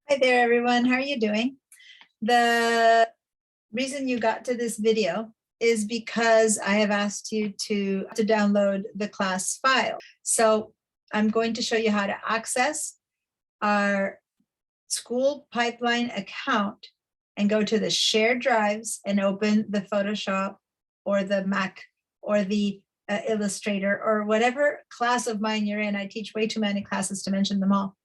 Hi there, everyone. How are you doing? The reason you got to this video is because I have asked you to download the class file. So I'm going to show you how to access our school pipeline account and go to the shared drives and open the Photoshop or the Mac or the Illustrator or whatever class of mine you're in. I teach way too many classes to mention them all.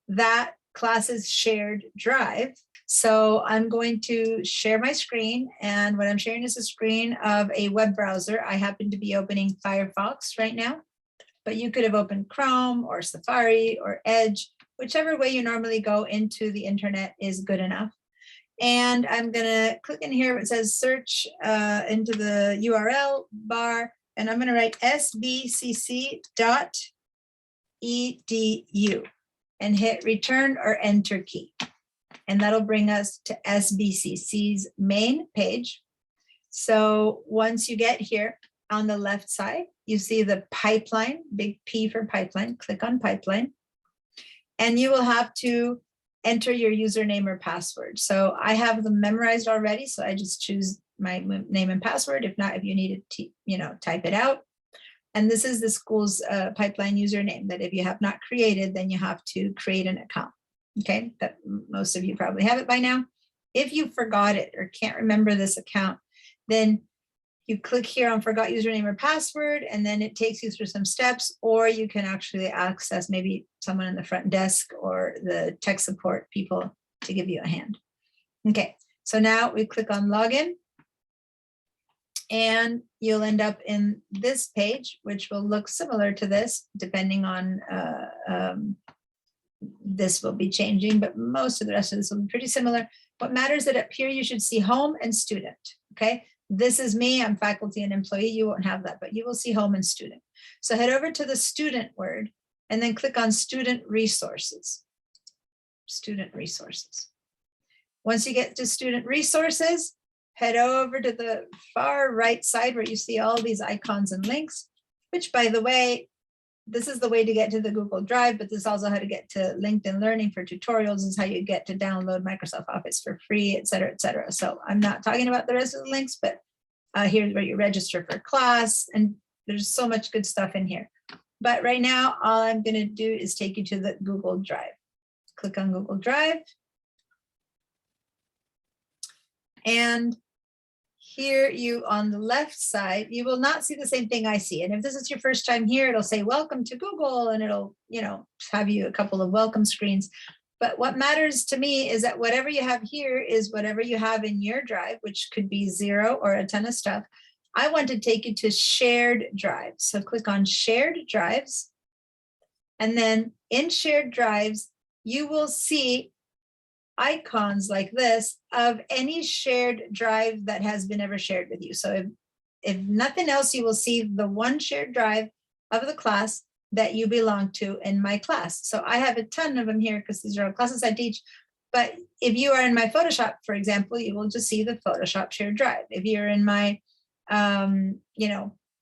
That class's shared drive. So I'm going to share my screen, and what I'm sharing is a screen of a web browser. I happen to be opening Firefox right now, but you could have opened Chrome or Safari or Edge, whichever way you normally go into the internet is good enough. And I'm gonna click in here where it says search into the URL bar, and I'm gonna write sbcc.edu. and hit return or enter key. And that'll bring us to SBCC's main page. So once you get here on the left side, you see the pipeline, big P for pipeline, click on pipeline. And you will have to enter your username or password. So I have them memorized already, so I just choose my name and password. If not, if you need to, type it out. And this is the school's pipeline username that if you have not created, then you have to create an account. Okay, but most of you probably have it by now. If you forgot it or can't remember this account, then you click here on forgot username or password, and then it takes you through some steps, or you can actually access maybe someone in the front desk or the tech support people to give you a hand. Okay, so now we click on login. And you'll end up in this page, which will look similar to this, depending on, this will be changing, but most of the rest of this will be pretty similar. What matters is that up here, you should see home and student, okay? This is me, I'm faculty and employee, you won't have that, but you will see home and student. So head over to the student word and then click on student resources. Student resources. Once you get to student resources, head over to the far right side where you see all these icons and links, which, by the way, this is the way to get to the Google Drive, but this is also how to get to LinkedIn Learning for tutorials. This is how you get to download Microsoft Office for free, et cetera, et cetera. So I'm not talking about the rest of the links, but here's where you register for class, and there's so much good stuff in here. But right now, all I'm going to do is take you to the Google Drive. Click on Google Drive. And here you on the left side, you will not see the same thing I see. And if this is your first time here, it'll say welcome to Google, and it'll, have you a couple of welcome screens. But what matters to me is that whatever you have here is whatever you have in your drive, which could be 0 or a ton of stuff. I want to take you to shared drives. So click on shared drives. And then in shared drives, you will see icons like this of any shared drive that has been ever shared with you. So if nothing else, you will see the one shared drive of the class that you belong to in my class. So I have a ton of them here because these are all classes I teach. But if you are in my Photoshop, for example, you will just see the Photoshop shared drive. If you're in my,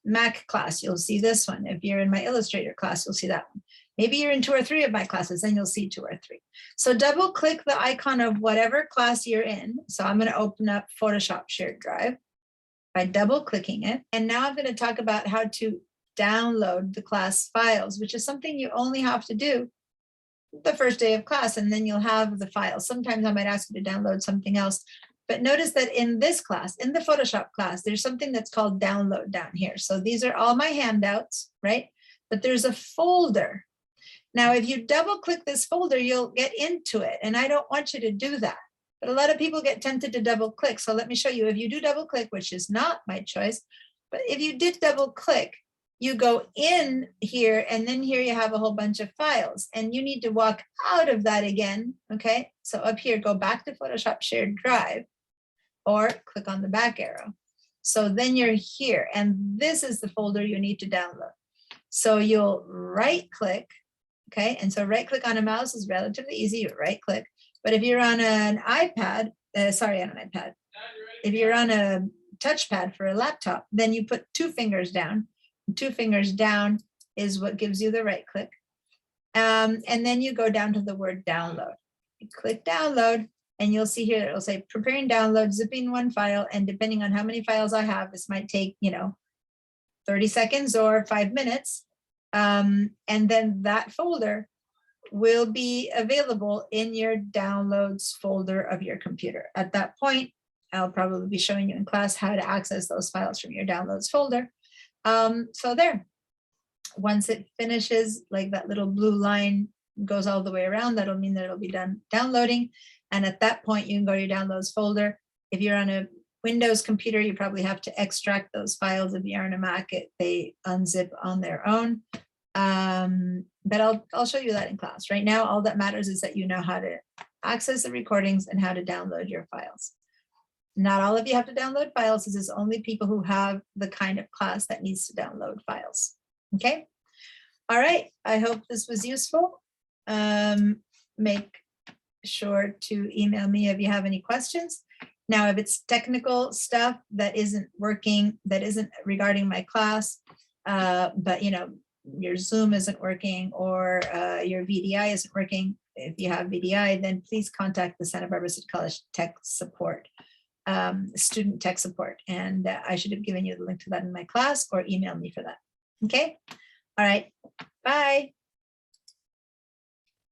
Mac class, you'll see this one. If you're in my Illustrator class, you'll see that one. Maybe you're in 2 or 3 of my classes, then you'll see 2 or 3. So double click the icon of whatever class you're in. So I'm going to open up Photoshop shared drive by double clicking it. And now I'm going to talk about how to download the class files, which is something you only have to do the first day of class, and then you'll have the files. Sometimes I might ask you to download something else. But notice that in this class, in the Photoshop class, there's something that's called download down here. So these are all my handouts, right? But there's a folder. Now, if you double click this folder, you'll get into it. And I don't want you to do that. But a lot of people get tempted to double click. So let me show you. If you do double click, which is not my choice, but if you did double click, you go in here, and then here you have a whole bunch of files, and you need to walk out of that again. Okay, so up here, go back to Photoshop shared drive, or click on the back arrow. So then you're here, and this is the folder you need to download. So you'll right click. Okay, and so right click on a mouse is relatively easy, you right click. But if you're on an iPad, on an iPad, if you're on a touchpad for a laptop, then you put 2 fingers down. 2 fingers down is what gives you the right click. And then you go down to the word download. You click download, and you'll see here, it'll say preparing download, zipping one file. And depending on how many files I have, this might take, 30 seconds or 5 minutes. And then that folder will be available in your downloads folder of your computer. At that point, I'll probably be showing you in class how to access those files from your downloads folder. So there, once it finishes, like that little blue line goes all the way around, that'll mean that it'll be done downloading. And at that point, you can go to your downloads folder. If you're on a Windows computer, you probably have to extract those files. If you're on a Mac, they unzip on their own. But I'll show you that in class. Right now, all that matters is that you know how to access the recordings and how to download your files. Not all of you have to download files. This is only people who have the kind of class that needs to download files. Okay. All right. I hope this was useful. Make sure to email me if you have any questions. Now, if it's technical stuff that isn't working, that isn't regarding my class, but your Zoom isn't working or your VDI isn't working, if you have VDI, then please contact the Santa Barbara City College Tech Support, student tech support. And I should have given you the link to that in my class, or email me for that. Okay. All right. Bye.